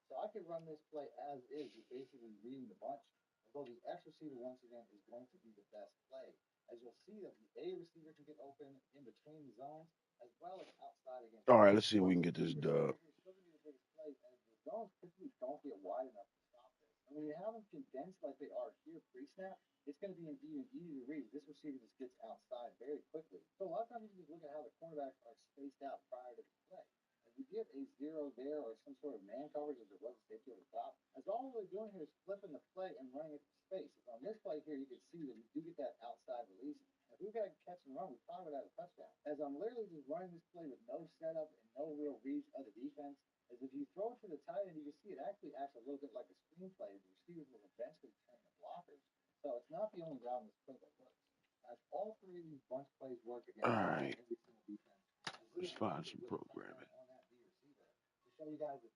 So I could run this play as is, just basically reading the bunch. Although the X receiver once again is going to be the best play, as you'll see that the A receiver can get open in between the zones as well as outside against All man. right, let's see if Well, we can the get B this receiver dub. here is still going to be the biggest play, as the zones typically don't get wide enough to stop this. And when you have them condensed like they are here pre-snap, it's going to be an even easy to read. This receiver just gets outside very quickly. So a lot of times you can just look at how the cornerbacks are spaced out prior to the play. If you get a zero there or some sort of man coverage as there was a safety over the top, as all we're doing here is flipping the play and running it to space. On this play here, you can see that we do get that outside release. If we got catch and run, we probably would have a touchdown. As I'm literally just running this play with no setup and no real reads of the defense, as if you throw it to the tight end, you can see it actually acts a little bit like a screenplay. The receivers will eventually turn the blockers. So it's not the only route in this play that works. As all three of these bunch plays work All against right, every single defense, as let's literally find ended some with a touchdown programming. on that B receiver. To show you guys that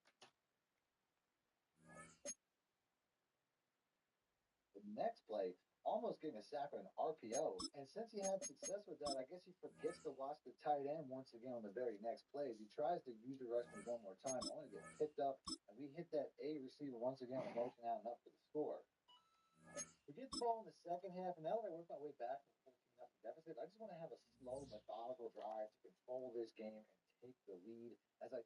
the next play almost getting a sack on an RPO. And since he had success with that, I guess he forgets to watch the tight end once again on the very next play. As he tries to use the rush move one more time, only to get picked up. And we hit that A receiver once again on motion out and up for the score. We get the ball in the second half, and now that I work my way back from 14-0 deficit, I just want to have a slow, methodical drive to control this game and take the lead. As I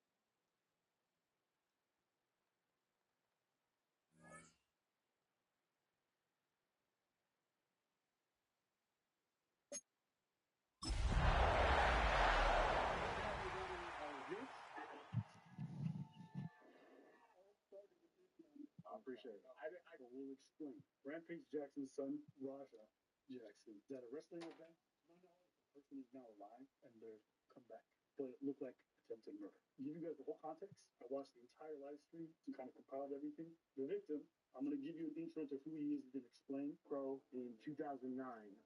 I appreciate it. I will explain. Rampage Jackson's son, Raja Jackson, is at a wrestling event. To my knowledge, the person is now alive and they're come back. But it looked like attempted murder. To give you guys the whole context, I watched the entire live stream and kind of compiled everything. The victim, I'm going to give you an intro to who he is and then explain. Pro in 2009.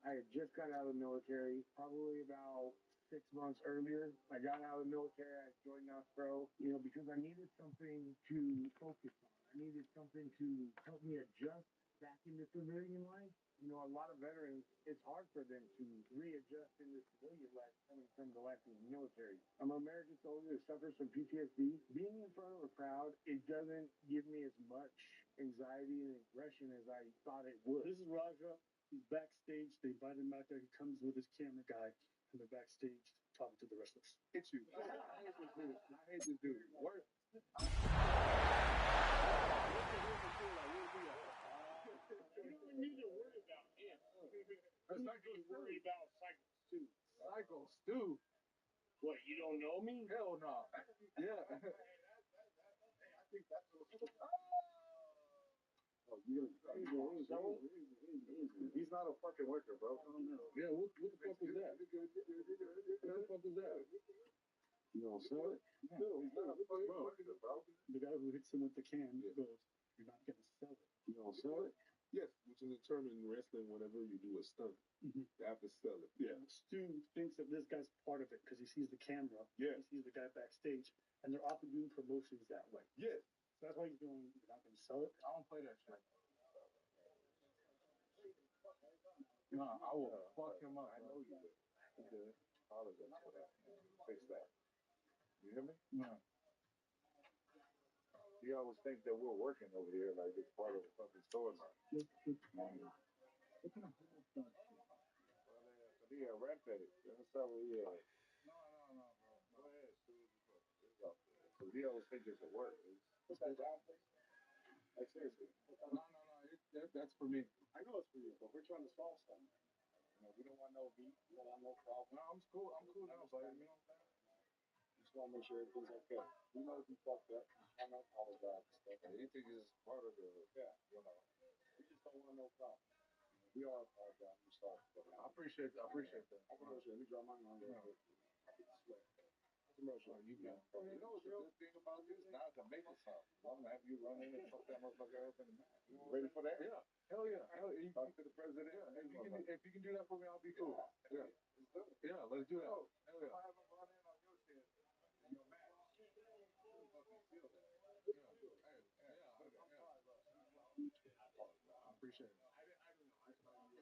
I had just got out of the military, probably about 6 months earlier. I got out of the military. I joined us Pro, because I needed something to focus on. I needed something to help me adjust back into civilian life. A lot of veterans, it's hard for them to readjust into civilian life coming from the life of the military. I'm an American soldier that suffers from PTSD. Being in front of a crowd, it doesn't give me as much anxiety and aggression as I thought it would. This is Raja. He's backstage. They invited him out there. He comes with his camera guy, and they're backstage talking to the wrestlers. Hit you. I hate this dude. I hate this dude. Word. You don't need to worry about him. You need to worry about Cycle Stew. Cycle Stew. What, you don't know me? Hell no. Yeah. Oh, he's not a fucking worker, bro. Oh, no. Yeah, what the fuck was that? What the fuck was that? You don't sell it? No, he's not a fucking worker, bro. The guy who hits him with the can goes, "You're not going to sell it." You don't sell it? Yes, which is a term in wrestling whenever you do a stunt. Mm-hmm. You have to sell it. Yeah. Stu thinks that this guy's part of it because he sees the camera. Yeah. He sees the guy backstage, and they're often doing promotions that way. Yes. So that's why he's doing, "You're not going to sell it." I don't play that shit. No, I will fuck him up. I know you will. You did. Apologize for that. Fix that. You hear me? No. He always thinks that we're working over here like it's part of a fucking storyline. What kind of bull stuff? Well, he a rampage. That's how we No, bro. Go ahead, Stu. So he always thinks it's a work. What's that job? Like, seriously. No. That's for me. I know it's for you, but we're trying to solve something. We don't want no beef. We don't want no problem. No, I'm cool. I'm cool now, buddy. You know what I'm saying? Just want to make sure everything's okay. We know you fucked up. I know apologize and stuff. Anything is part of the, We just don't want no problem. We all apologize. I'm sorry. I appreciate that. I appreciate it. Let me draw mine on there. Sweat. Commercial. You know what's the good thing about this? Now I can make it something. I'm gonna have you run in and fuck that motherfucker up in the mouth. You ready for that? Yeah. Hell yeah. Talk to the president. Yeah. If you can do that for me, I'll be cool. Yeah. Yeah. Let's do that. Hell yeah. I have him run in on your shit. Your match. I appreciate it. I don't know. I saw you.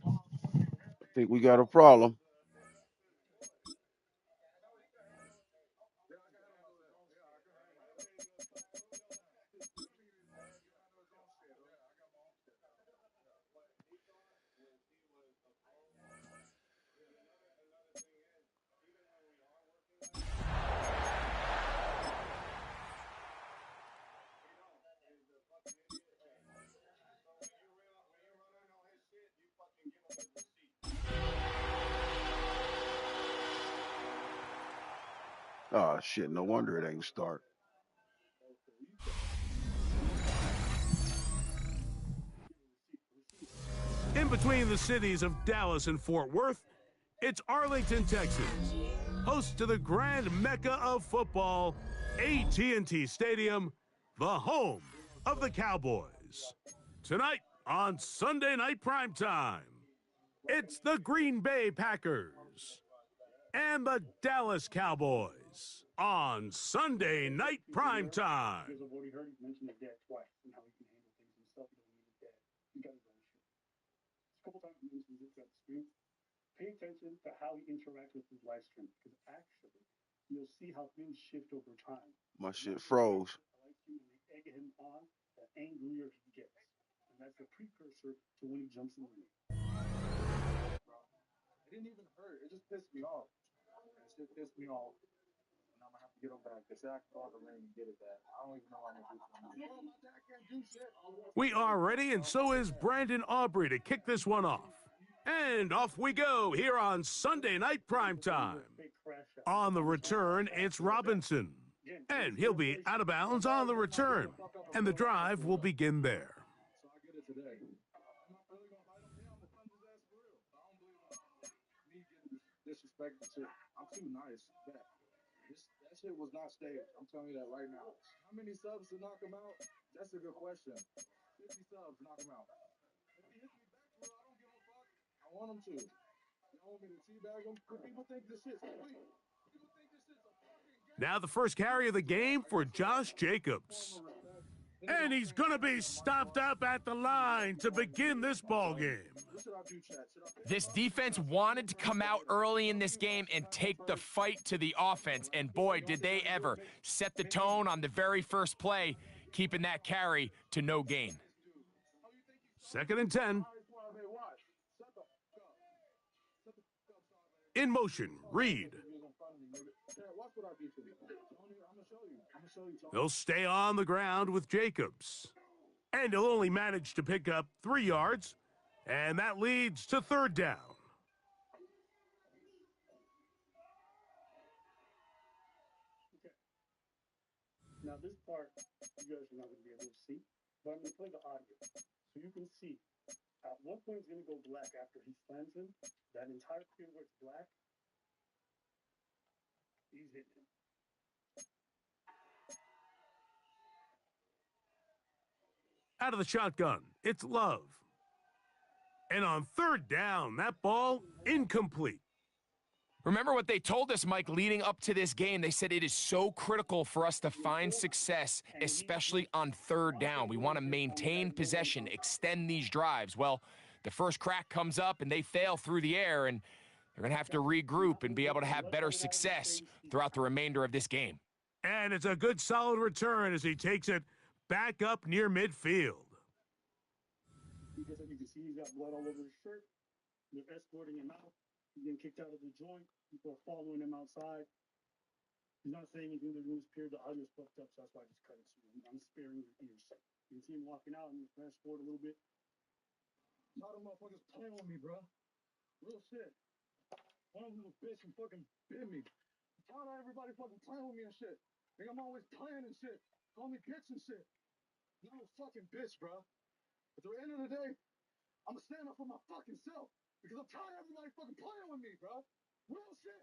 I think we got a problem. Oh shit! No wonder it ain't start. In between the cities of Dallas and Fort Worth, it's Arlington, Texas, host to the grand mecca of football, AT&T Stadium, the home of the Cowboys. Tonight on Sunday Night Primetime, it's the Green Bay Packers and the Dallas Cowboys on Sunday Night Primetime. You guys have already heard, he mentioned his dad twice and how he can handle things himself. He don't need his dad. He got his own shit. A couple times he mentions it throughout the stream. Pay attention to how he interacts with his live stream, because actually, you'll see how things shift over time. My shit froze. I like you, and they egg him on, the angrier he gets. And that's the precursor to when he jumps in the ring. It didn't even hurt. It just pissed me off. That shit pissed me off. And I'm gonna have to get him back. They said I can go out the ring and get it back. I don't even know how I'm gonna do something. My dad can't do shit. We are ready, and so is Brandon Aubrey to kick this one off. And off we go here on Sunday Night Primetime. On the return, it's Robinson. And he'll be out of bounds on the return. And the drive will begin there. So I get it today. I'm not really gonna fight him. Yeah, I'm gonna punch his ass for real. I don't believe in me getting disrespected too. I'm too nice. That shit was not staged. I'm telling you that right now. How many subs to knock him out? That's a good question. 50 subs, knock him out. If he hits me back for real, I don't give a fuck. I want him to. You want me to teabag him? People think this shit's sweet. People think this shit's a fucking game. Now the first carry of the game for Josh Jacobs. And he's going to be stopped up at the line to begin this ball game. This defense wanted to come out early in this game and take the fight to the offense, and boy, did they ever set the tone on the very first play, keeping that carry to no gain. 2nd and 10. In motion, Reed. He'll stay on the ground with Jacobs. And he'll only manage to pick up 3 yards, and that leads to 3rd down. Okay. Now this part, you guys are not going to be able to see, but I'm going to play the audio. So you can see at what point it's going to go black after he slams him. That entire field where it's black, he's hitting him. Out of the shotgun, it's Love. And on 3rd down, that ball incomplete. Remember what they told us, Mike, leading up to this game. They said it is so critical for us to find success, especially on 3rd down. We want to maintain possession, extend these drives. Well, the first crack comes up and they fail through the air, and they're going to have to regroup and be able to have better success throughout the remainder of this game. And it's a good solid return as he takes it back up near midfield. You can see he's got blood all over his shirt. They're escorting him out. He's getting kicked out of the joint. People are following him outside. He's not saying anything. They're doing his period. The audio's fucked up, so that's why I just cut it. So I'm sparing your ears. You can see him walking out and fast forward a little bit. A lot of motherfuckers playing with me, bro. Real shit. One of them little bitch and fucking bit me. I'm tired of everybody fucking playing with me and shit. Think I'm always playing and shit. Call me bitch and shit. You little fucking bitch, bro. At the end of the day, I'm gonna stand up for my fucking self. Because I'm tired of everybody fucking playing with me, bro. Real shit.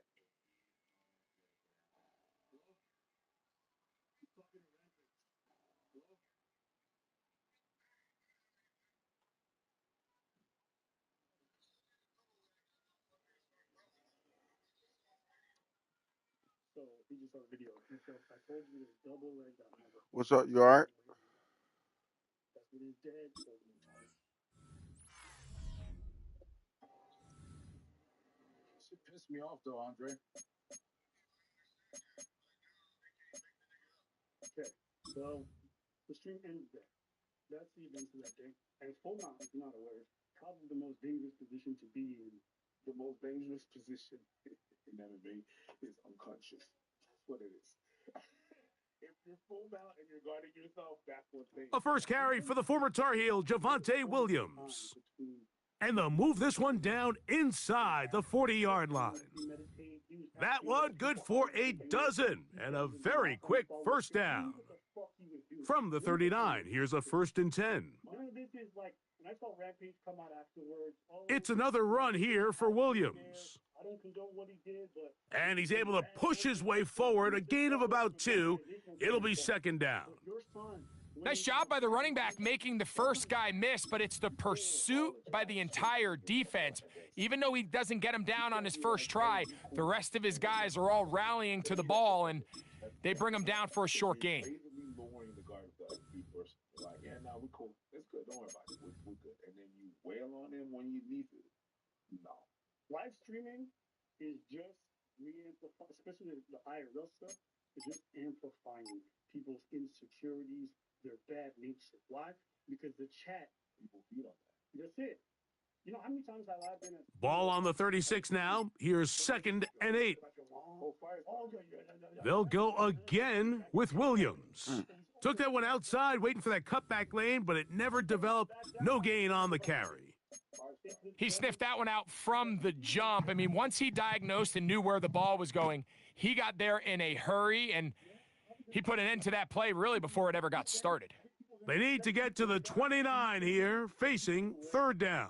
So he just saw a video. I told you to double leg that number. What's up? You all right? That's what his dad told me. pissed me off though, Andre. Okay, so the stream ends there. That's the events of that day. And full mount, if you're not aware, is probably the most dangerous position to be in. The most dangerous position in MMA is unconscious. That's what it is. If you're full mount and you're guarding yourself, that's what they. A first carry for the former Tar Heel, Javonte Williams. And they'll move this one down inside the 40-yard line. That one good for a dozen and a very quick first down. From the 39, here's a 1st and 10. When I saw Rampage come out afterwards, It's another run here for Williams. I don't condone what he did, but And he's able to push his way forward, a gain of about 2. It'll be 2nd down. Nice job by the running back making the first guy miss, but it's the pursuit by the entire defense. Even though he doesn't get him down on his first try, the rest of his guys are all rallying to the ball, and they bring him down for a short gain. Lowering the guard first. Like, yeah, nah, we're cool. It's good. Don't worry about it. We're good. And then you wail on him when you need it. No. live streaming is just re-amplifying, especially the IRL stuff, is just amplifying people's insecurities, their bad nature. Why? Because the chat, people feed on that. That's it. You know how many times have I been at... Ball on the 36 now. Here's 2nd and 8. They'll go again with Williams. Took that one outside, waiting for that cutback lane, but it never developed. No gain on the carry. He sniffed that one out from the jump. I mean, once he diagnosed and knew where the ball was going, he got there in a hurry, and he put an end to that play really before it ever got started. They need to get to the 29 here, facing 3rd down.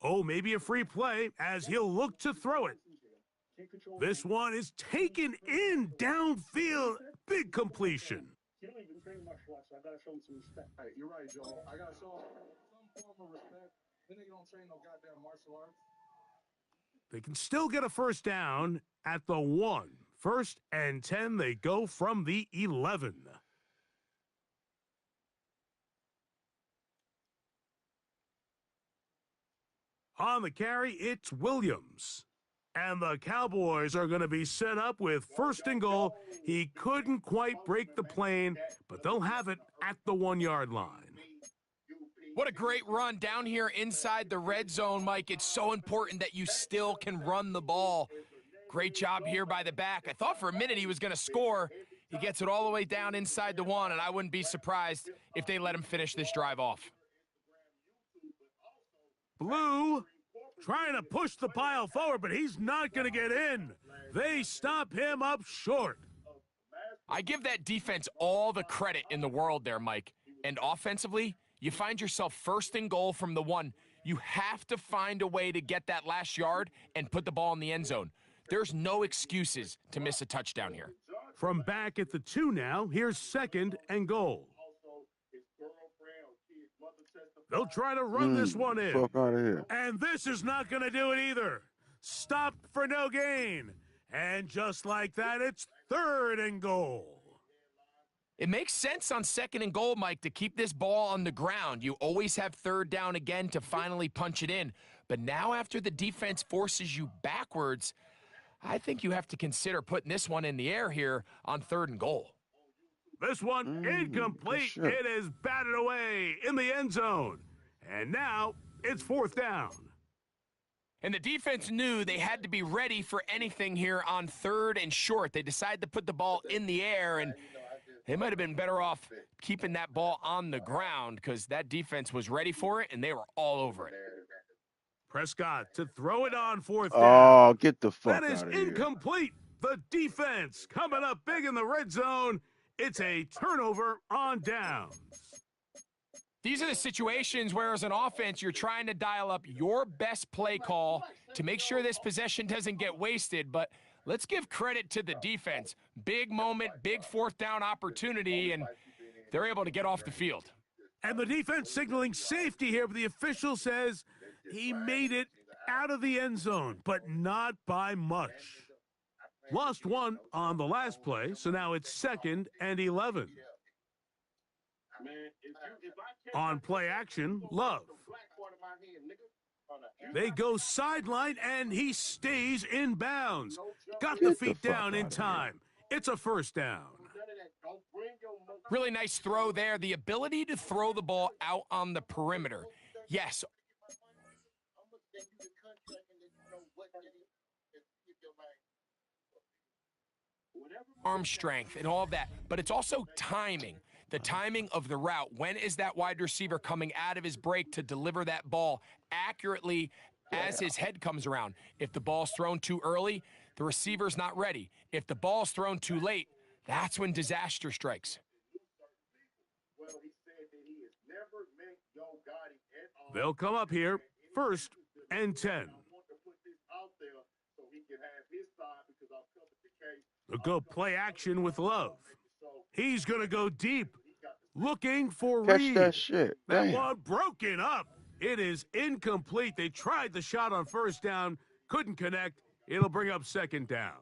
Oh, maybe a free play as he'll look to throw it. This one is taken in downfield. Big completion. You don't even train martial arts, so I gotta show him some respect. Hey, you're right, Joel. I gotta show him some form of respect. Then they don't train no goddamn martial arts. They can still get a 1st down at the 1. 1st and 10, they go from the 11. On the carry, it's Williams. And the Cowboys are going to be set up with 1st and goal. He couldn't quite break the plane, but they'll have it at the 1-yard line. What a great run down here inside the red zone, Mike. It's so important that you still can run the ball. Great job here by the back. I thought for a minute he was going to score. He gets it all the way down inside the 1, and I wouldn't be surprised if they let him finish this drive off. Blue trying to push the pile forward, but he's not going to get in. They stop him up short. I give that defense all the credit in the world there, Mike. And offensively, you find yourself 1st and goal from the 1. You have to find a way to get that last yard and put the ball in the end zone. There's no excuses to miss a touchdown here. From back at the 2 now, here's 2nd and goal. They'll try to run this one in. Fuck out of here. And this is not going to do it either. Stopped for no gain. And just like that, it's 3rd and goal. It makes sense on 2nd and goal, Mike, to keep this ball on the ground. You always have 3rd down again to finally punch it in. But now after the defense forces you backwards, I think you have to consider putting this one in the air here on 3rd and goal. This one incomplete. It is batted away in the end zone. And now it's 4th down. And the defense knew they had to be ready for anything here on 3rd and short. They decided to put the ball in the air, and they might have been better off keeping that ball on the ground because that defense was ready for it, and they were all over it. Prescott to throw it on 4th down. Oh, get the fuck out of here. That is incomplete. The defense coming up big in the red zone. It's a turnover on downs. These are the situations where, as an offense, you're trying to dial up your best play call to make sure this possession doesn't get wasted. But let's give credit to the defense. Big moment, big 4th down opportunity, and they're able to get off the field. And the defense signaling safety here, but the official says he made it out of the end zone, but not by much. Lost 1 on the last play, so now it's 2nd and 11. On play action, Love. They go sideline, and he stays in bounds. Got the Get the feet fuck down in out of here. time. It's a first down. Really nice throw there. The ability to throw the ball out on the perimeter. Yes, arm strength and all that, but it's also timing. The timing of the route. When is that wide receiver coming out of his break to deliver that ball accurately as his head comes around? If the ball's thrown too early, the receiver's not ready. If the ball's thrown too late, that's when disaster strikes. They'll come up here, 1st and 10. They'll go play action with Love. He's going to go deep, looking for Catch Reed. that shit. That Damn. one broken up. It is incomplete. They tried the shot on 1st down, couldn't connect. It'll bring up 2nd down.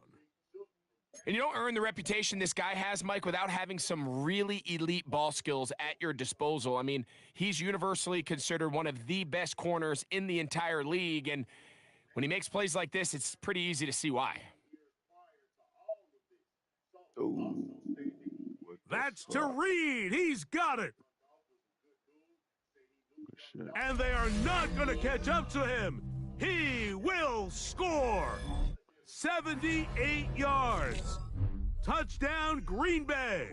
And you don't earn the reputation this guy has, Mike, without having some really elite ball skills at your disposal. I mean, he's universally considered one of the best corners in the entire league, and when he makes plays like this, it's pretty easy to see why. Ooh. That's to Reed. He's got it. Good shit. And they are not going to catch up to him. He will score. 78 yards. Touchdown, Green Bay.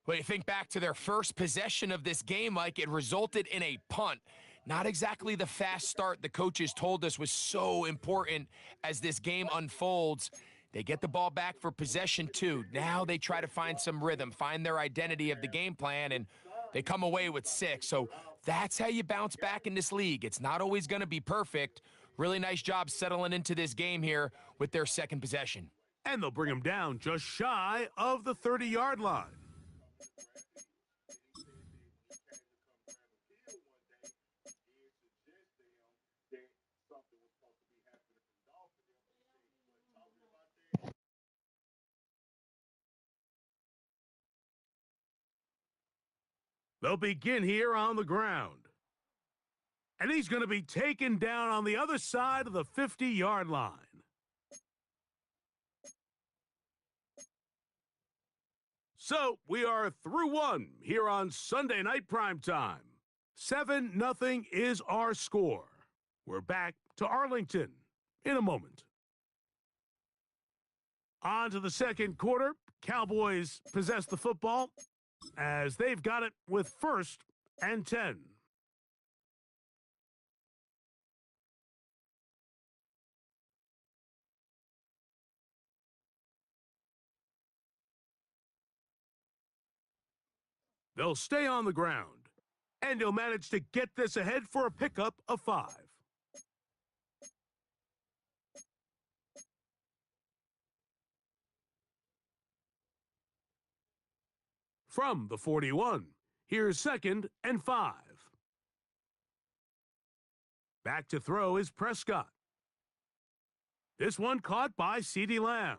Well, you think back to their first possession of this game, Mike, it resulted in a punt. Not exactly the fast start the coaches told us was so important as this game unfolds. They get the ball back for possession 2. Now they try to find some rhythm, find their identity of the game plan, and they come away with 6. So that's how you bounce back in this league. It's not always going to be perfect. Really nice job settling into this game here with their 2nd possession. And they'll bring him down just shy of the 30-yard line. They'll begin here on the ground. And he's going to be taken down on the other side of the 50-yard line. So we are through 1 here on Sunday Night Primetime. 7-0 is our score. We're back to Arlington in a moment. On to the 2nd quarter. Cowboys possess the football as they've got it with 1st and 10. They'll stay on the ground, and he'll manage to get this ahead for a pickup of 5. From the 41, here's 2nd and 5. Back to throw is Prescott. This one caught by CeeDee Lamb.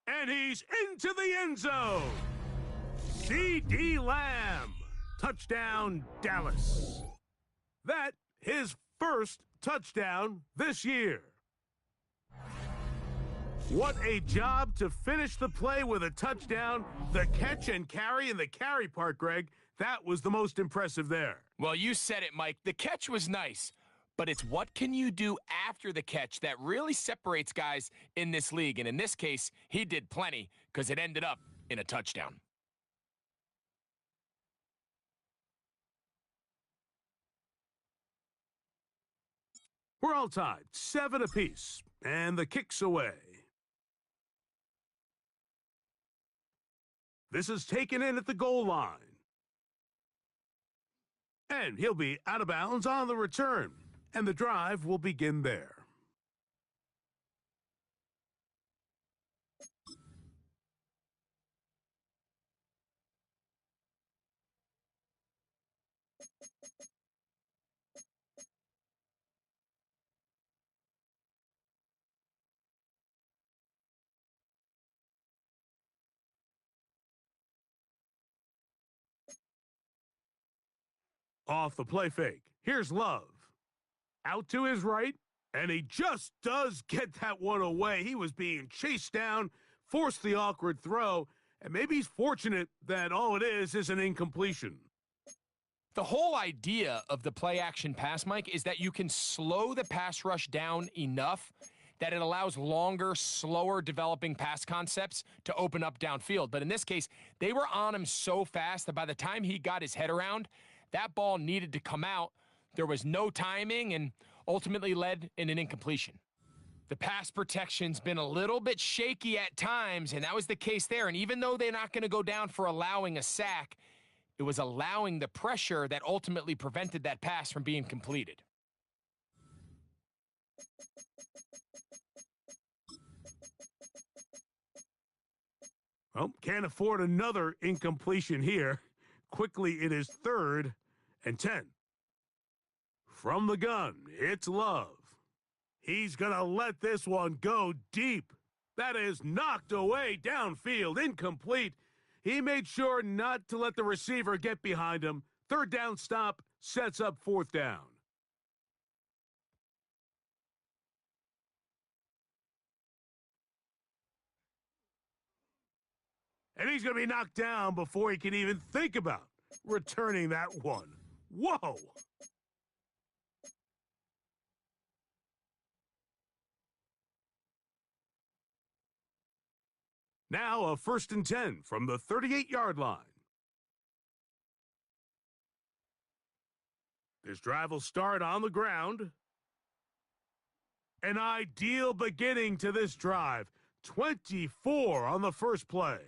And he's into the end zone. CeeDee Lamb. Touchdown, Dallas. That his 1st touchdown this year. What a job to finish the play with a touchdown. The catch and carry, and the carry part, Greg, that was the most impressive there. Well, you said it, Mike. The catch was nice, but it's what can you do after the catch that really separates guys in this league. And in this case, he did plenty because it ended up in a touchdown. We're all tied, 7 apiece, and the kick's away. This is taken in at the goal line. And he'll be out of bounds on the return, and the drive will begin there. Off the play fake, here's Love. Out to his right, and he just does get that one away. He was being chased down, forced the awkward throw, and maybe he's fortunate that all it is an incompletion. The whole idea of the play action pass, Mike, is that you can slow the pass rush down enough that it allows longer, slower developing pass concepts to open up downfield. But in this case, they were on him so fast that by the time he got his head around, that ball needed to come out. There was no timing and ultimately led in an incompletion. The pass protection's been a little bit shaky at times, and that was the case there. And even though they're not going to go down for allowing a sack, it was allowing the pressure that ultimately prevented that pass from being completed. Well, can't afford another incompletion here. Quickly, it is 3rd and 10. From the gun, it's Love. He's going to let this one go deep. That is knocked away downfield, incomplete. He made sure not to let the receiver get behind him. 3rd down stop sets up 4th down. And he's going to be knocked down before he can even think about returning that one. Whoa! Now a 1st and 10 from the 38-yard line. This drive will start on the ground. An ideal beginning to this drive. 24 on the first play.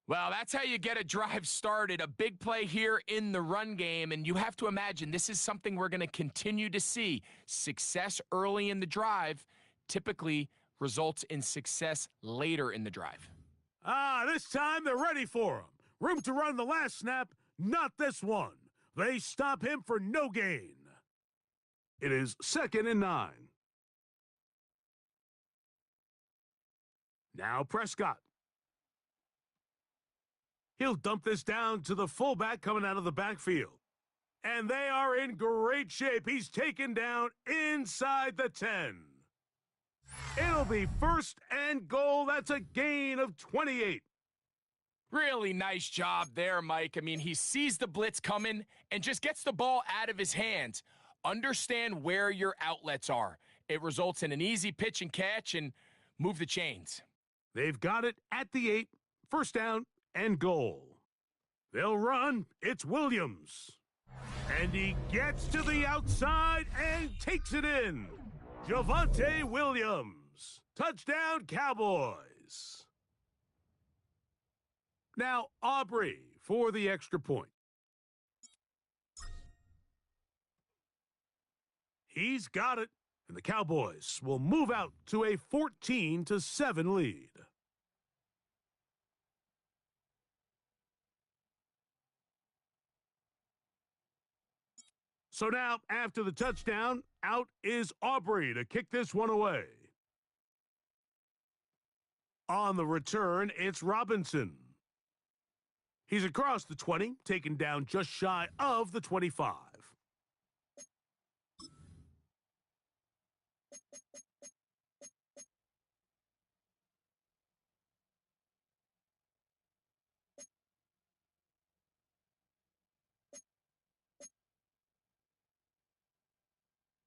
Well, that's how you get a drive started. A big play here in the run game, and you have to imagine this is something we're going to continue to see. Success early in the drive typically results in success later in the drive. This time they're ready for him. Room to run the last snap, not this one. They stop him for no gain. It is 2nd and 9. Now Prescott. He'll dump this down to the fullback coming out of the backfield. And they are in great shape. He's taken down inside the 10. It'll be 1st and goal. That's a gain of 28. Really nice job there, Mike. I mean, he sees the blitz coming and just gets the ball out of his hands. Understand where your outlets are. It results in an easy pitch and catch and move the chains. They've got it at the 8. 1st down and goal. They'll run. It's Williams. And he gets to the outside and takes it in. Javonte Williams. Touchdown, Cowboys. Now Aubrey for the extra point. He's got it, and the Cowboys will move out to a 14-7 lead. So now, after the touchdown, out is Aubrey to kick this one away. On the return, it's Robinson. He's across the 20, taken down just shy of the 25.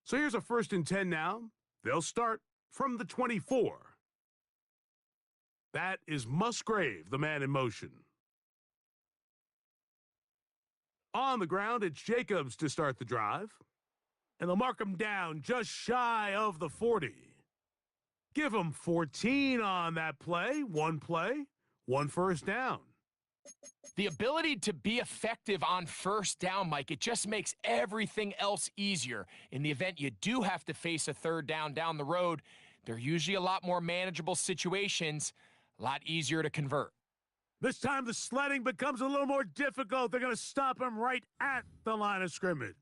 So here's a 1st and 10 now. They'll start from the 24. That is Musgrave, the man in motion. On the ground, it's Jacobs to start the drive. And they'll mark him down just shy of the 40. Give him 14 on that play. One 1st down. The ability to be effective on 1st down, Mike, it just makes everything else easier. In the event you do have to face a 3rd down the road, they're usually a lot more manageable situations, a lot easier to convert. This time the sledding becomes a little more difficult. They're going to stop him right at the line of scrimmage.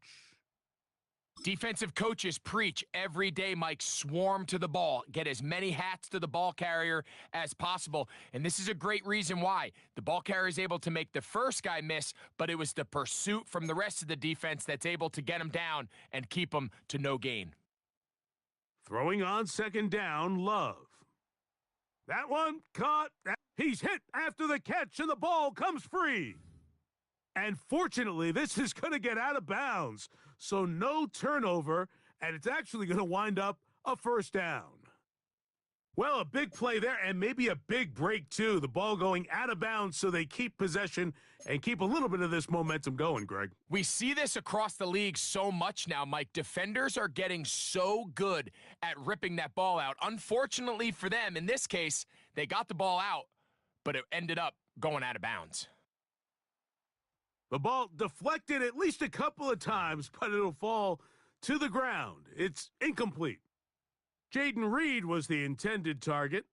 Defensive coaches preach every day, Mike, swarm to the ball. Get as many hats to the ball carrier as possible. And this is a great reason why. The ball carrier is able to make the first guy miss, but it was the pursuit from the rest of the defense that's able to get him down and keep him to no gain. Throwing on second down, Love. That one caught. He's hit after the catch, and the ball comes free. And fortunately, this is going to get out of bounds. So no turnover, and it's actually going to wind up a first down. Well, a big play there, and maybe a big break, too. The ball going out of bounds so they keep possession and keep a little bit of this momentum going, Greg. We see this across the league so much now, Mike. Defenders are getting so good at ripping that ball out. Unfortunately for them, in this case, they got the ball out, but it ended up going out of bounds. The ball deflected at least a couple of times, but it'll fall to the ground. It's incomplete. Jaden Reed was the intended target,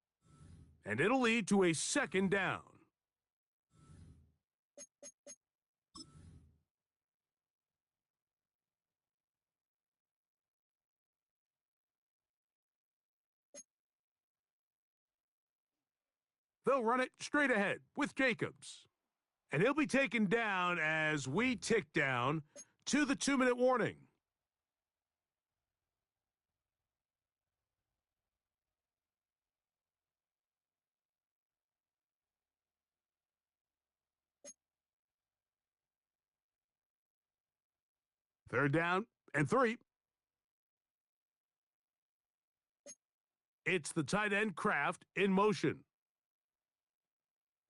and it'll lead to a second down. They'll run it straight ahead with Jacobs. And he'll be taken down as we tick down to the 2-minute warning. Third down and 3. It's the tight end Kraft in motion.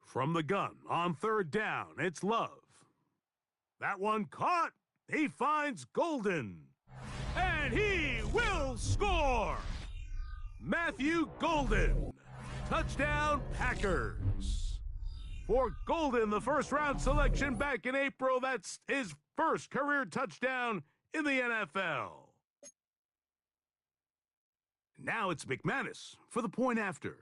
From the gun on third down, it's Love. That one caught. He finds Golden. And he will score! Matthew Golden. Touchdown, Packers. For Golden, the first-round selection back in April, that's his first career touchdown in the NFL. Now it's McManus for the point after.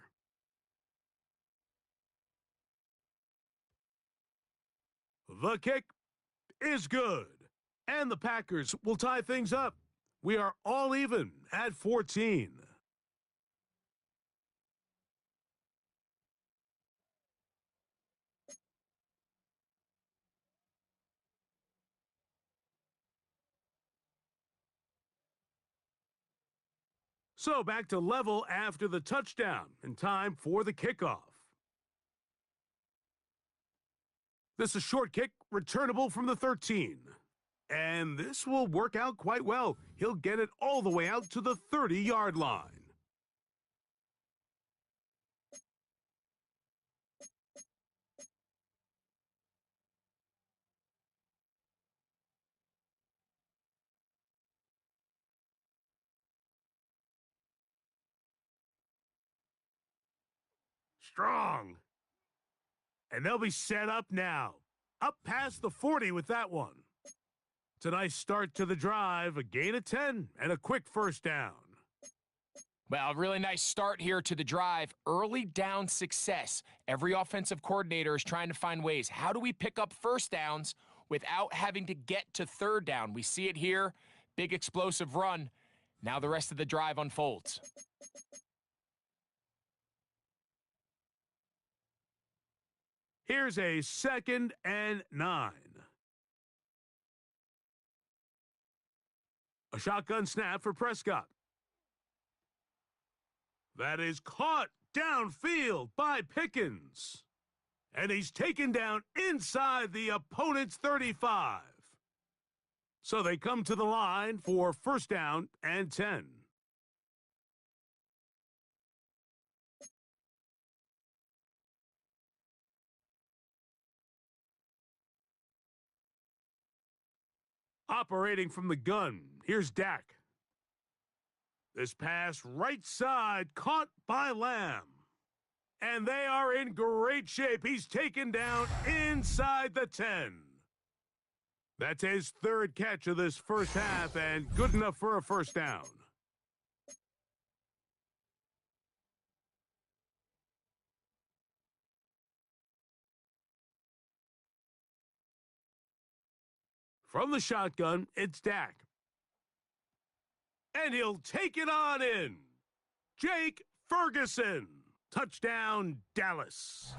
The kick is good, and the Packers will tie things up. We are all even at 14. So back to level after the touchdown, and time for the kickoff. This is a short kick, returnable from the 13. And this will work out quite well. He'll get it all the way out to the 30-yard line. Strong. And they'll be set up now. Up past the 40 with that one. It's a nice start to the drive, a gain of 10, and a quick first down. Well, a really nice start here to the drive. Early down success. Every offensive coordinator is trying to find ways. How do we pick up first downs without having to get to third down? We see it here. Big explosive run. Now the rest of the drive unfolds. Here's a 2nd and 9. A shotgun snap for Prescott. That is caught downfield by Pickens. And he's taken down inside the opponent's 35. So they come to the line for first down and 10. Operating from the gun, here's Dak. This pass right side caught by Lamb. And they are in great shape. He's taken down inside the 10. That's his third catch of this first half and good enough for a first down. From the shotgun, it's Dak. And he'll take it on in. Jake Ferguson. Touchdown, Dallas.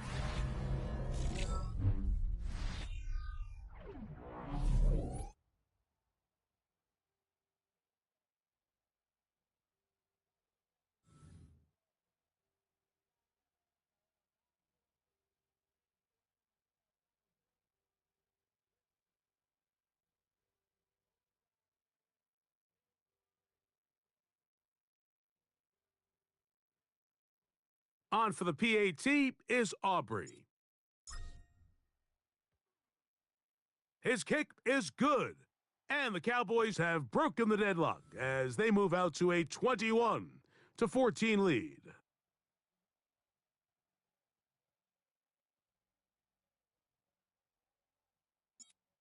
On for the PAT is Aubrey. His kick is good, and the Cowboys have broken the deadlock as they move out to a 21-14 lead.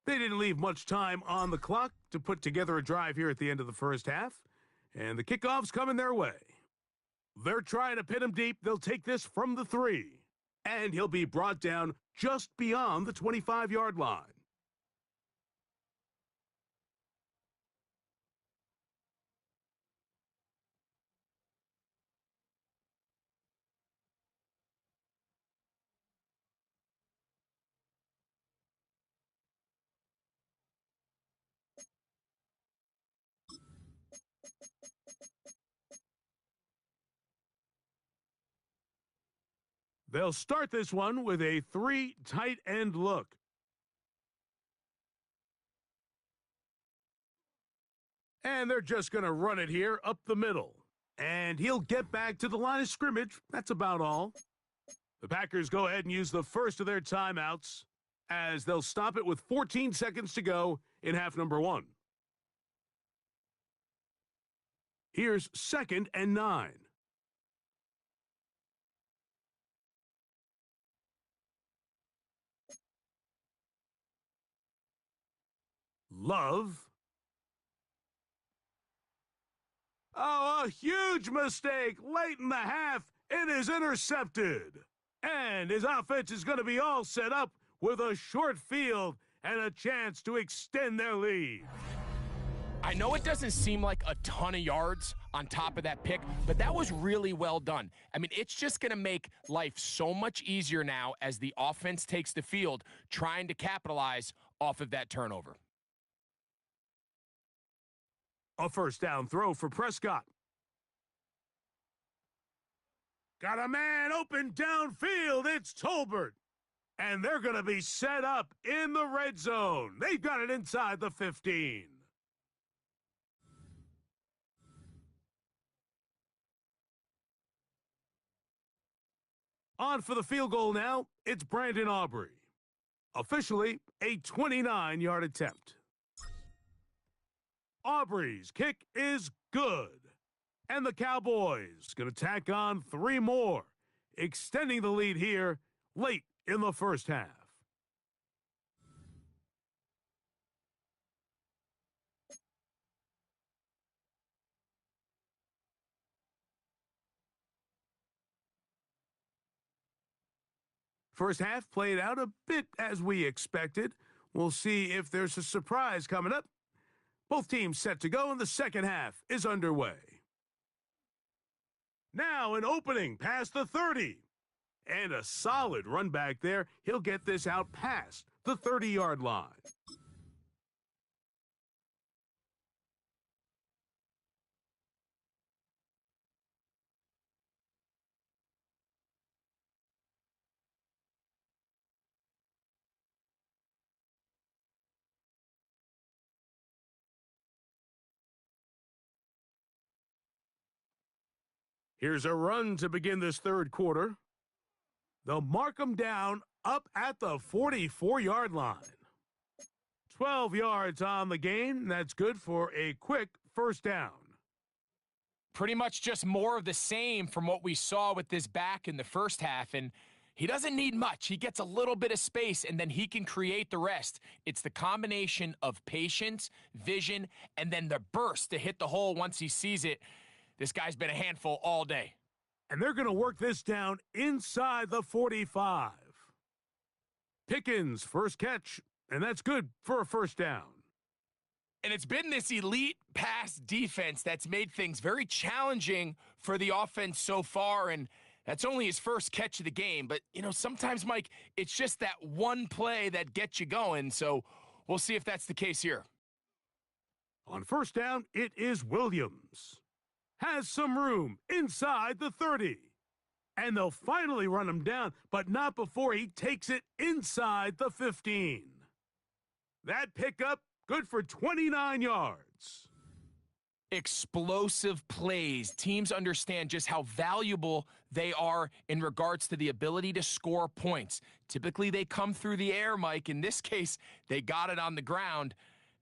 They didn't leave much time on the clock to put together a drive here at the end of the first half, and the kickoff's coming their way. They're trying to pin him deep. They'll take this from the 3, and he'll be brought down just beyond the 25-yard line. They'll start this one with a 3 tight end look. And they're just going to run it here up the middle. And he'll get back to the line of scrimmage. That's about all. The Packers go ahead and use the first of their timeouts as they'll stop it with 14 seconds to go in half number 1. Here's 2nd and 9. Love. Oh, a huge mistake late in the half. It is intercepted. And his offense is going to be all set up with a short field and a chance to extend their lead. I know it doesn't seem like a ton of yards on top of that pick, but that was really well done. I mean, it's just going to make life so much easier now as the offense takes the field, trying to capitalize off of that turnover. A first down throw for Prescott. Got a man open downfield. It's Tolbert. And they're going to be set up in the red zone. They've got it inside the 15. On for the field goal now, it's Brandon Aubrey. Officially, a 29-yard attempt. Aubrey's kick is good. And the Cowboys going to tack on 3 more, extending the lead here late in the first half. First half played out a bit as we expected. We'll see if there's a surprise coming up. Both teams set to go, and the second half is underway. Now an opening past the 30. And a solid run back there. He'll get this out past the 30-yard line. Here's a run to begin this third quarter. They'll mark him down up at the 44-yard line. 12 yards on the gain. That's good for a quick first down. Pretty much just more of the same from what we saw with this back in the first half, and he doesn't need much. He gets a little bit of space, and then he can create the rest. It's the combination of patience, vision, and then the burst to hit the hole once he sees it. This guy's been a handful all day. And they're going to work this down inside the 45. Pickens' first catch, and that's good for a first down. And it's been this elite pass defense that's made things very challenging for the offense so far, and that's only his first catch of the game. But, sometimes, Mike, it's just that one play that gets you going, so we'll see if that's the case here. On first down, it is Williams. Has some room inside the 30. And they'll finally run him down, but not before he takes it inside the 15. That pickup, good for 29 yards. Explosive plays. Teams understand just how valuable they are in regards to the ability to score points. Typically, they come through the air, Mike. In this case, they got it on the ground.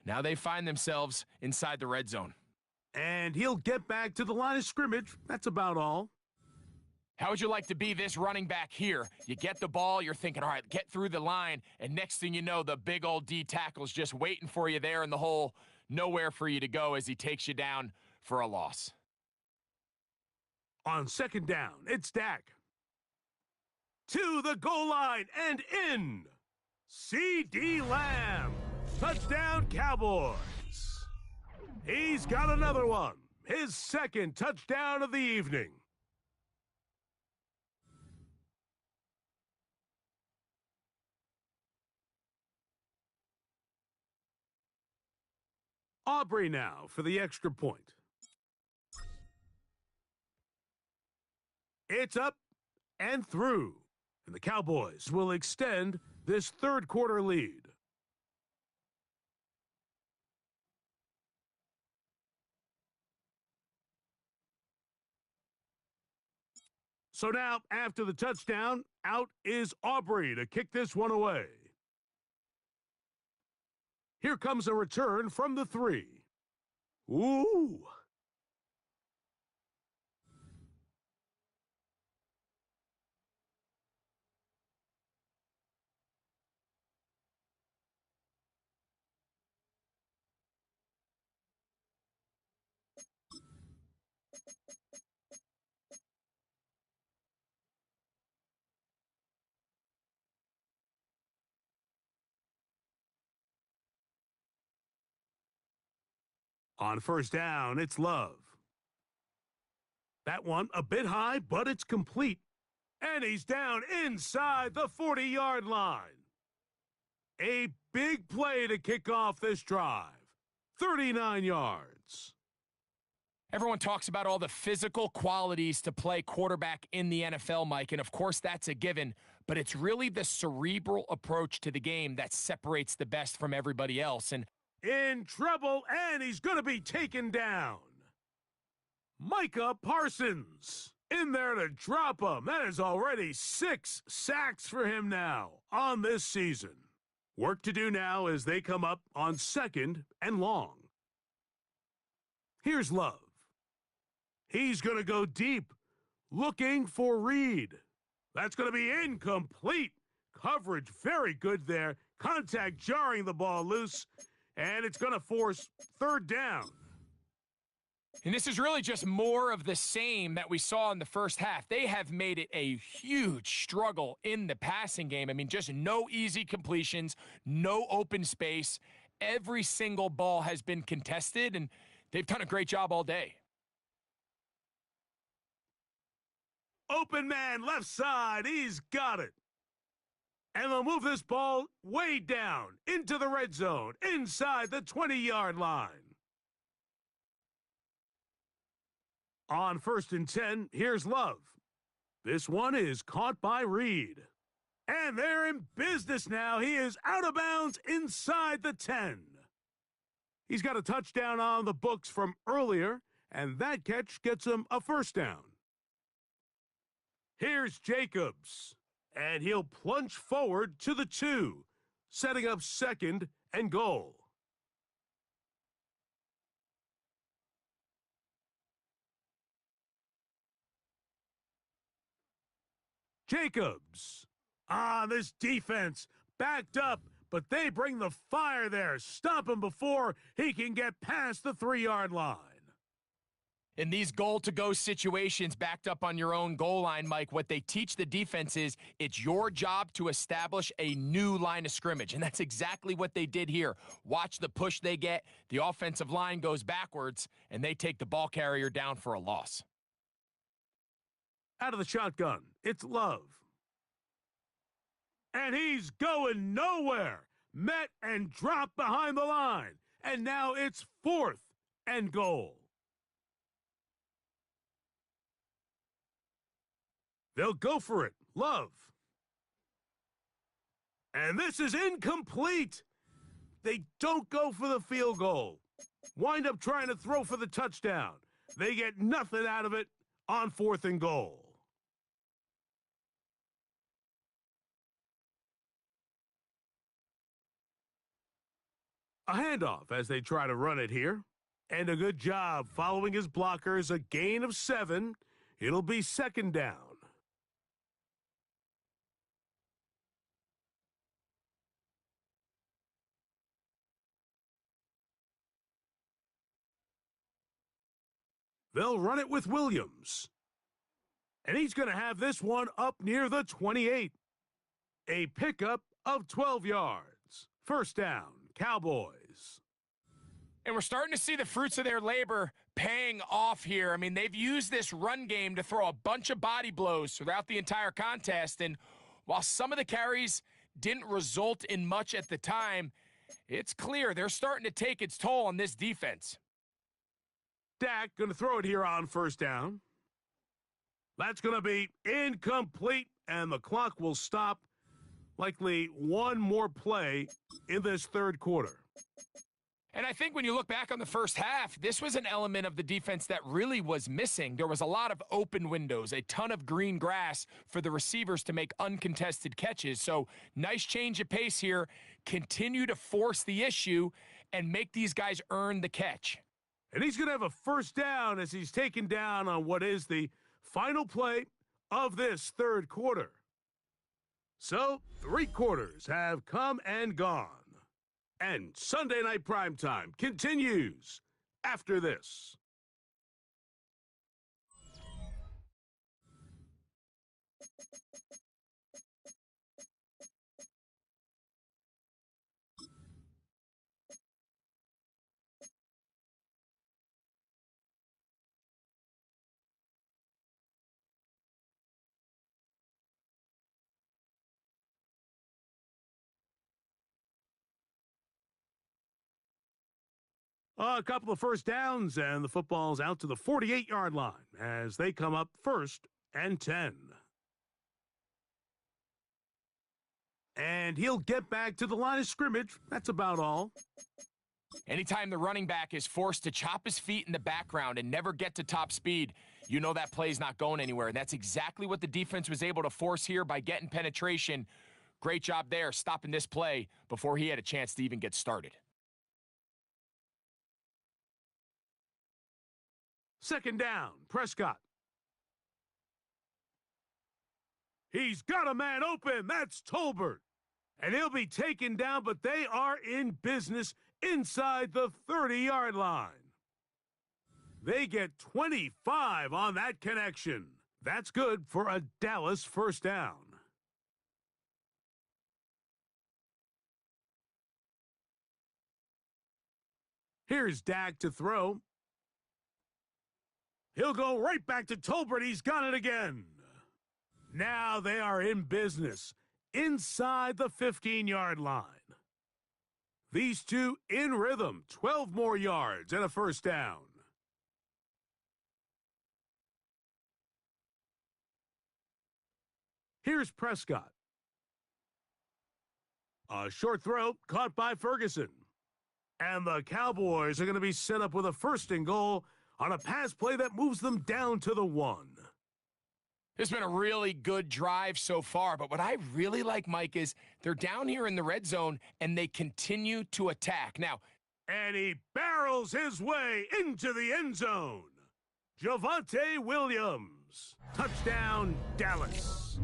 Now they find themselves inside the red zone. And he'll get back to the line of scrimmage. That's about all. How would you like to be this running back here? You get the ball, you're thinking, all right, get through the line, and next thing you know, the big old D tackle's just waiting for you there in the hole, nowhere for you to go as he takes you down for a loss. On second down, it's Dak. To the goal line and in. C.D. Lamb. Touchdown, Cowboys. He's got another one. His second touchdown of the evening. Aubrey now for the extra point. It's up and through, and the Cowboys will extend this third quarter lead. So now, after the touchdown, out is Aubrey to kick this one away. Here comes a return from the 3. Ooh. On first down, it's Love. That one a bit high, but it's complete. And he's down inside the 40-yard line. A big play to kick off this drive. 39 yards. Everyone talks about all the physical qualities to play quarterback in the NFL, Mike, and of course that's a given, but it's really the cerebral approach to the game that separates the best from everybody else. And in trouble, and he's going to be taken down. Micah Parsons in there to drop him. That is already 6 sacks for him now on this season. Work to do now as they come up on second and long. Here's Love. He's going to go deep, looking for Reed. That's going to be incomplete. Coverage very good there. Contact jarring the ball loose, and it's going to force third down. And this is really just more of the same that we saw in the first half. They have made it a huge struggle in the passing game. I mean, just no easy completions, no open space. Every single ball has been contested, and they've done a great job all day. Open man, left side, he's got it. And they'll move this ball way down into the red zone, inside the 20-yard line. On first and 10, here's Love. This one is caught by Reed. And they're in business now. He is out of bounds inside the 10. He's got a touchdown on the books from earlier, and that catch gets him a first down. Here's Jacobs, and he'll plunge forward to the 2, setting up second and goal. Jacobs. This defense backed up, but they bring the fire there. Stop him before he can get past the 3-yard line. In these goal-to-go situations backed up on your own goal line, Mike, what they teach the defense is it's your job to establish a new line of scrimmage, and that's exactly what they did here. Watch the push they get. The offensive line goes backwards, and they take the ball carrier down for a loss. Out of the shotgun, it's Love. And he's going nowhere. Met and dropped behind the line. And now it's 4th and goal. They'll go for it. Love. And this is incomplete. They don't go for the field goal. Wind up trying to throw for the touchdown. They get nothing out of it on 4th and goal. A handoff as they try to run it here. And a good job following his blockers, a gain of 7. It'll be 2nd down. They'll run it with Williams. And he's going to have this one up near the 28. A pickup of 12 yards. 1st down, Cowboys. And we're starting to see the fruits of their labor paying off here. I mean, they've used this run game to throw a bunch of body blows throughout the entire contest. And while some of the carries didn't result in much at the time, it's clear they're starting to take its toll on this defense. Dak going to throw it here on 1st down. That's going to be incomplete, and the clock will stop. Likely one more play in this 3rd quarter. And I think when you look back on the first half, this was an element of the defense that really was missing. There was a lot of open windows, a ton of green grass for the receivers to make uncontested catches. So nice change of pace here. Continue to force the issue and make these guys earn the catch. And he's going to have a 1st down as he's taken down on what is the final play of this 3rd quarter. So 3 quarters have come and gone. And Sunday Night Primetime continues after this. A couple of 1st downs, and the football's out to the 48-yard line as they come up 1st and 10. And he'll get back to the line of scrimmage. That's about all. Anytime the running back is forced to chop his feet in the background and never get to top speed, you know that play's not going anywhere. And that's exactly what the defense was able to force here by getting penetration. Great job there, stopping this play before he had a chance to even get started. 2nd down, Prescott. He's got a man open. That's Tolbert. And he'll be taken down, but they are in business inside the 30-yard line. They get 25 on that connection. That's good for a Dallas 1st down. Here's Dak to throw. He'll go right back to Tolbert. He's got it again. Now they are in business inside the 15-yard line. These two in rhythm, 12 more yards and a 1st down. Here's Prescott. A short throw caught by Ferguson. And the Cowboys are going to be set up with a 1st and goal on a pass play that moves them down to the 1. It's been a really good drive so far, but what I really like, Mike, is they're down here in the red zone, and they continue to attack. Now, and he barrels his way into the end zone. Javonte Williams. Touchdown, Dallas.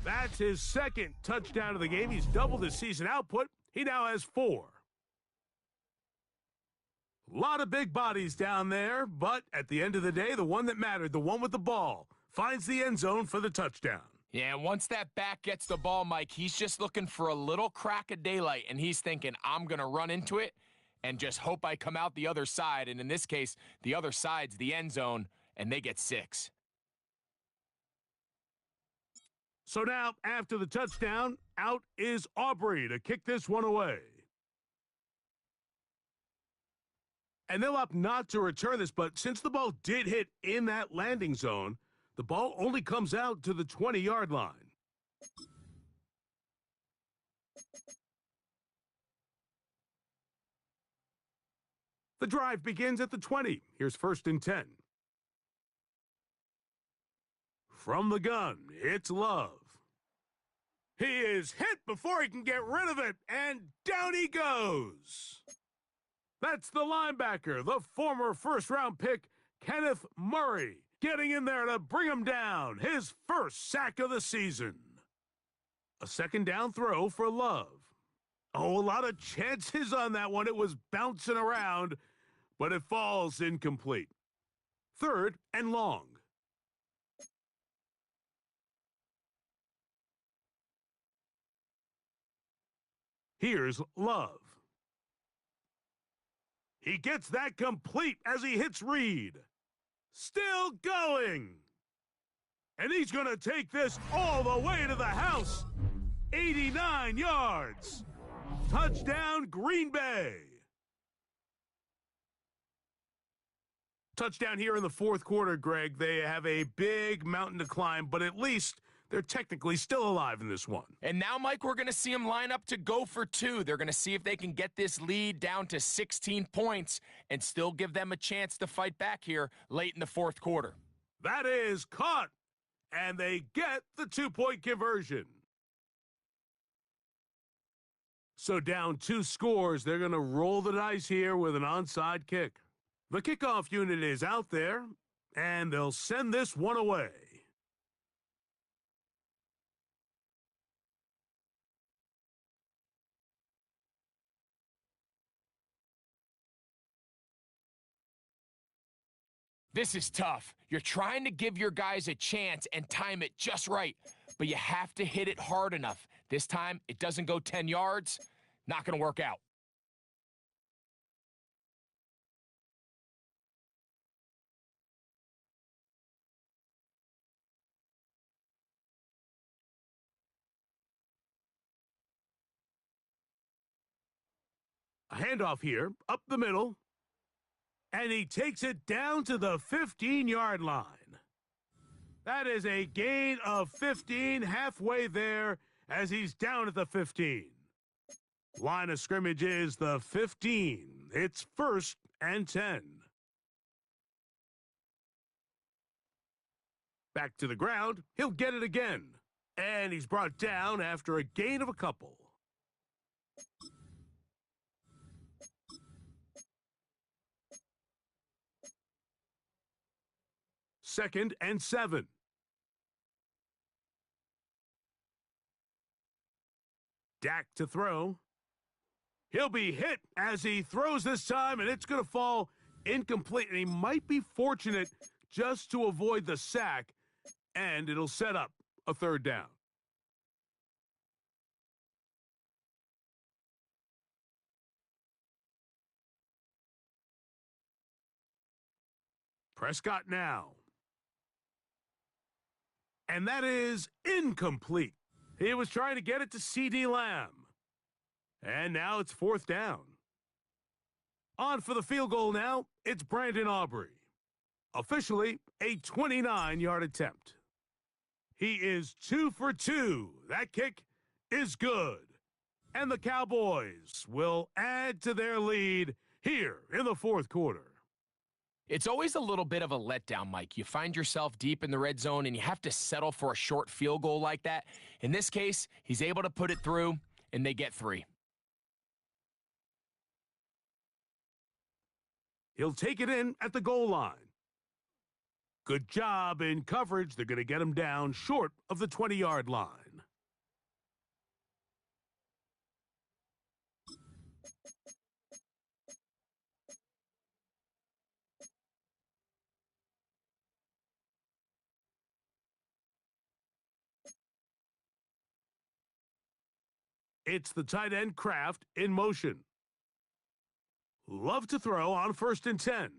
That's his 2nd touchdown of the game. He's doubled his season output. He now has 4. A lot of big bodies down there, but at the end of the day, the one that mattered, the one with the ball, finds the end zone for the touchdown. Yeah, and once that back gets the ball, Mike, he's just looking for a little crack of daylight, and he's thinking, I'm going to run into it and just hope I come out the other side. And in this case, the other side's the end zone, and they get 6. So now, after the touchdown, out is Aubrey to kick this one away. And they'll opt not to return this, but since the ball did hit in that landing zone, the ball only comes out to the 20-yard line. The drive begins at the 20. Here's 1st and 10. From the gun, it's Love. He is hit before he can get rid of it, and down he goes. That's the linebacker, the former first-round pick, Kenneth Murray, getting in there to bring him down, his first sack of the season. A 2nd down throw for Love. Oh, a lot of chances on that one. It was bouncing around, but it falls incomplete. 3rd and long. Here's Love. He gets that complete as he hits Reed. Still going. And he's going to take this all the way to the house. 89 yards. Touchdown, Green Bay. Touchdown here in the 4th quarter, Greg. They have a big mountain to climb, but at least they're technically still alive in this one. And now, Mike, we're going to see them line up to go for 2. They're going to see if they can get this lead down to 16 points and still give them a chance to fight back here late in the 4th quarter. That is caught, and they get the 2-point conversion. So down 2 scores, they're going to roll the dice here with an onside kick. The kickoff unit is out there, and they'll send this one away. This is tough. You're trying to give your guys a chance and time it just right, but you have to hit it hard enough. This time, it doesn't go 10 yards. Not going to work out. A handoff here, up the middle, and he takes it down to the 15-yard line. That is a gain of 15 halfway there as he's down at the 15. Line of scrimmage is the 15. It's 1st and 10. Back to the ground. He'll get it again. And he's brought down after a gain of a couple. Second and 7. Dak to throw. He'll be hit as he throws this time, and it's going to fall incomplete. And he might be fortunate just to avoid the sack, and it'll set up a 3rd down. Prescott now. And that is incomplete. He was trying to get it to C.D. Lamb. And now it's 4th down. On for the field goal now, it's Brandon Aubrey. Officially a 29-yard attempt. He is 2 for 2. That kick is good. And the Cowboys will add to their lead here in the 4th quarter. It's always a little bit of a letdown, Mike. You find yourself deep in the red zone, and you have to settle for a short field goal like that. In this case, he's able to put it through, and they get 3. He'll take it in at the goal line. Good job in coverage. They're going to get him down short of the 20-yard line. It's the tight end Kraft in motion. Love to throw on 1st and 10.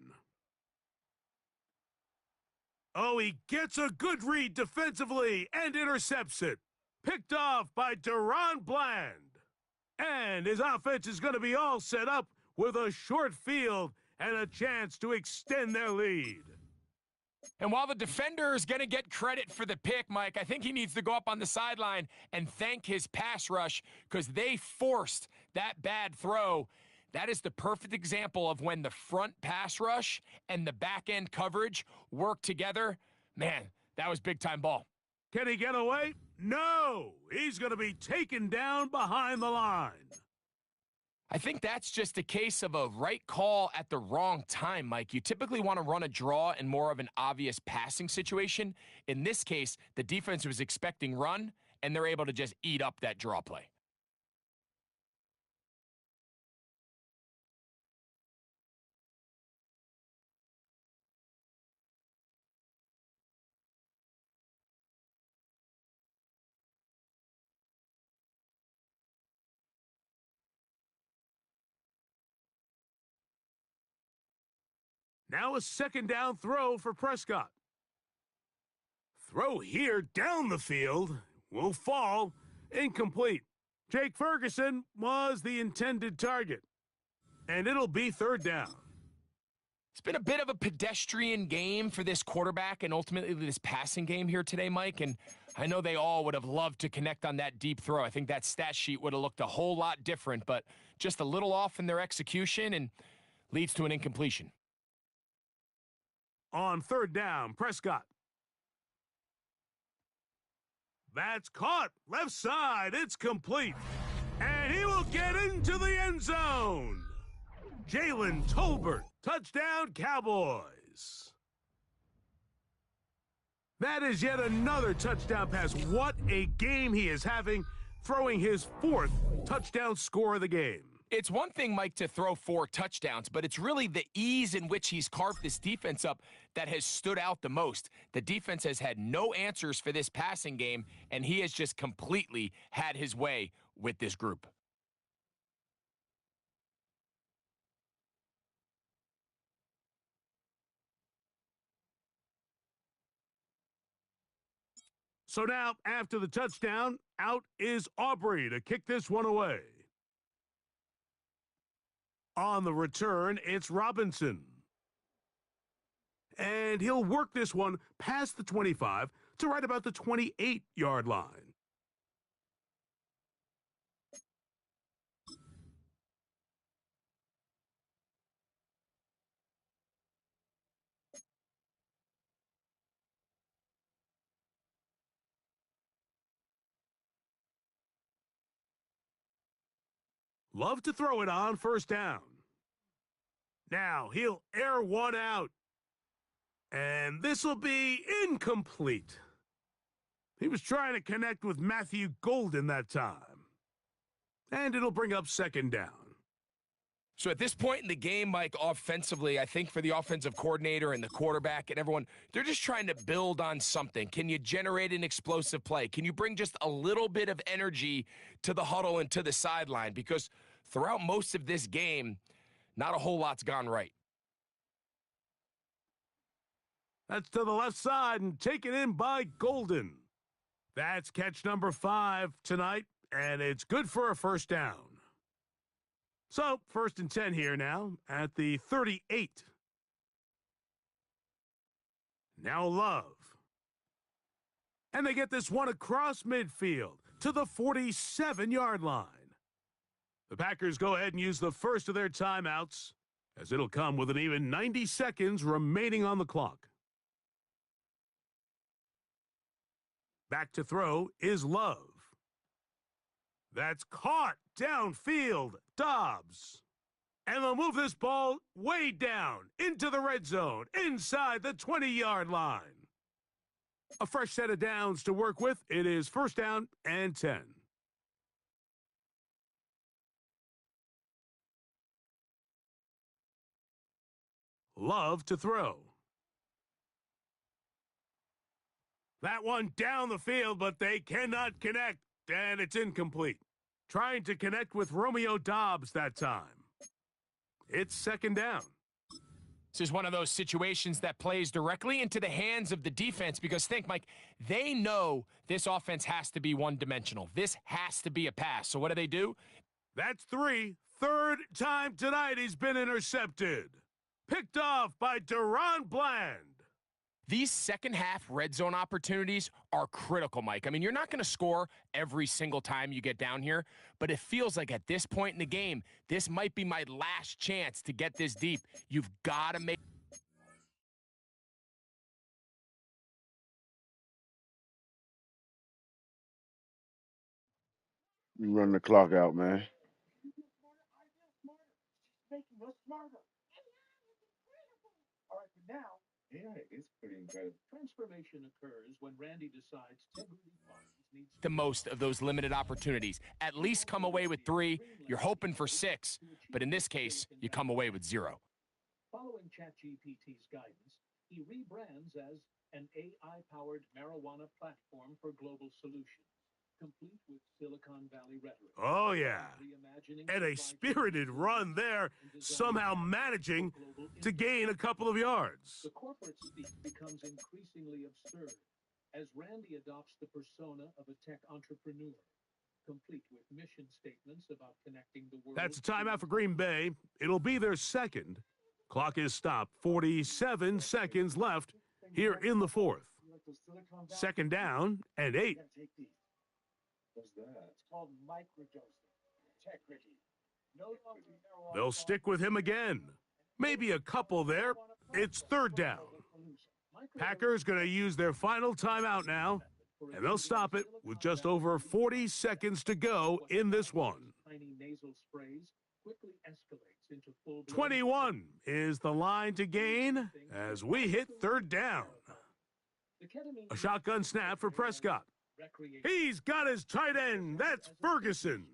Oh, he gets a good read defensively and intercepts it. Picked off by Deron Bland. And his offense is going to be all set up with a short field and a chance to extend their lead. And while the defender is going to get credit for the pick, Mike, I think he needs to go up on the sideline and thank his pass rush because they forced that bad throw. That is the perfect example of when the front pass rush and the back end coverage work together. Man, that was big-time ball. Can he get away? No! He's going to be taken down behind the line. I think that's just a case of a right call at the wrong time, Mike. You typically want to run a draw in more of an obvious passing situation. In this case, the defense was expecting run, and they're able to just eat up that draw play. Now a 2nd down throw for Prescott. Throw here down the field will fall incomplete. Jake Ferguson was the intended target, and it'll be 3rd down. It's been a bit of a pedestrian game for this quarterback and ultimately this passing game here today, Mike, and I know they all would have loved to connect on that deep throw. I think that stat sheet would have looked a whole lot different, but just a little off in their execution and leads to an incompletion. On 3rd down, Prescott. That's caught. Left side. It's complete. And he will get into the end zone. Jalen Tolbert. Touchdown, Cowboys. That is yet another touchdown pass. What a game he is having, throwing his 4th touchdown score of the game. It's one thing, Mike, to throw 4 touchdowns, but it's really the ease in which he's carved this defense up that has stood out the most. The defense has had no answers for this passing game, and he has just completely had his way with this group. So now, after the touchdown, out is Aubrey to kick this one away. On the return, it's Robinson. And he'll work this one past the 25 to right about the 28-yard line. Love to throw it on 1st down. Now he'll air one out. And this will be incomplete. He was trying to connect with Matthew Golden that time. And it'll bring up 2nd down. So at this point in the game, Mike, offensively, I think for the offensive coordinator and the quarterback and everyone, they're just trying to build on something. Can you generate an explosive play? Can you bring just a little bit of energy to the huddle and to the sideline? Because throughout most of this game, not a whole lot's gone right. That's to the left side and taken in by Golden. That's catch number 5 tonight, and it's good for a 1st down. So, 1st and 10 here now at the 38. Now Love. And they get this one across midfield to the 47-yard line. The Packers go ahead and use the first of their timeouts, as it'll come with an even 90 seconds remaining on the clock. Back to throw is Love. That's caught downfield. Dobbs. And they'll move this ball way down into the red zone, inside the 20-yard line. A fresh set of downs to work with. It is 1st down and 10. Love to throw. That one down the field, but they cannot connect, and it's incomplete. trying to connect with Romeo Dobbs that time. It's second down. This is one of those situations that plays directly into the hands of the defense because think, Mike, they know this offense has to be one-dimensional. This has to be a pass. So what do? That's 3. Third time tonight he's been intercepted. Picked off by Deron Bland. These second-half red zone opportunities are critical, Mike. I mean, you're not going to score every single time you get down here, but it feels like at this point in the game, this might be my last chance to get this deep. You've got to make... You run the clock out, man. Making us smarter. All right, but now, AI is pretty incredible. Transformation occurs when Randy decides Integrity Farms needs the most of those limited opportunities. At least come away with 3. You're hoping for 6, but in this case, you come away with 0. Following ChatGPT's guidance, he rebrands as an AI-powered marijuana platform for global solutions, complete with Silicon Valley rhetoric. Oh, yeah. And a spirited run there, somehow managing to gain a couple of yards. The corporate speak becomes increasingly absurd as Randy adopts the persona of a tech entrepreneur, complete with mission statements about connecting the world. That's a timeout for Green Bay. It'll be their second. Clock is stopped. 47 seconds left here in the fourth. Second down and 8. What's that? It's called microdosing. Integrity. No longer marijuana. They'll stick with him again. Maybe a couple there. It's third down. Packers going to use their final timeout now, and they'll stop it with just over 40 seconds to go in this one. 21 is the line to gain as we hit third down. A shotgun snap for Prescott. He's got his tight end. That's Ferguson.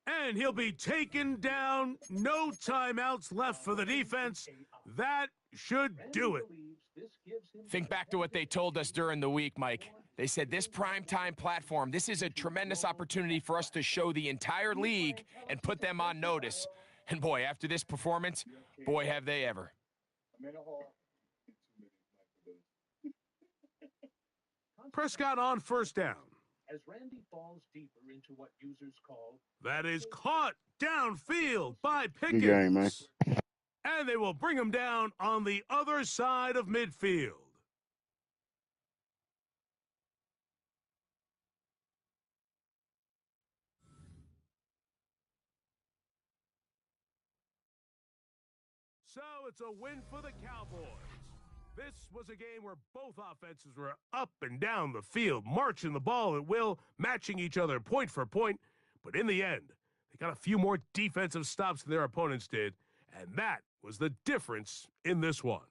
And he'll be taken down. No timeouts left for the defense. That should do it. Think back to what they told us during the week, Mike. They said this primetime platform, this is a tremendous opportunity for us to show the entire league and put them on notice. And boy, after this performance, boy, have they ever. Prescott on first down. As Randy falls deeper into what users call... That is caught downfield by Pickens. Good game, man. And they will bring him down on the other side of midfield. So it's a win for the Cowboys. This was a game where both offenses were up and down the field, marching the ball at will, matching each other point for point. But in the end, they got a few more defensive stops than their opponents did, and that was the difference in this one.